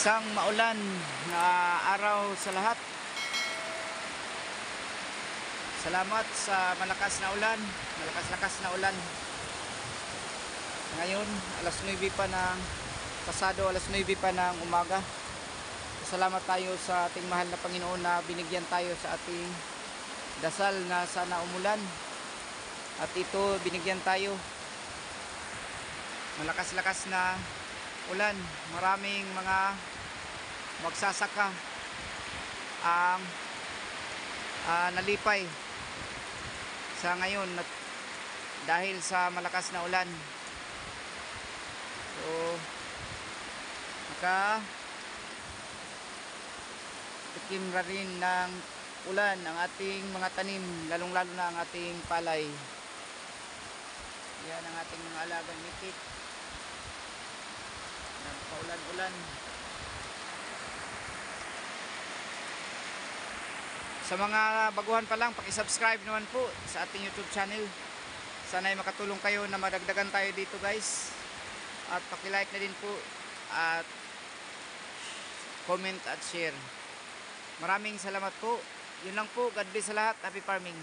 Isang maulan na araw sa lahat. Salamat sa malakas na ulan, malakas-lakas na ulan. Ngayon, alas 9 pa ng pasado, alas 9 pa ng umaga. Salamat tayo sa ating mahal na Panginoon na binigyan tayo sa ating dasal na sana umulan. At ito, binigyan tayo. Malakas-lakas na ulan. Maraming mga magsasaka ang nalipay sa ngayon dahil sa malakas na ulan. So tikim na rin ng ulan ang ating mga tanim, lalong lalo na ang ating palay. Yan ang ating mga alagang mitik. Nagpaulan-ulan. Sa mga baguhan pa lang, paki-subscribe naman po sa ating YouTube channel. Sana ay makatulong kayo na madagdagan tayo dito, guys. At paki-like na din po at comment at share. Maraming salamat po. Yun lang po. God bless sa lahat. Happy farming.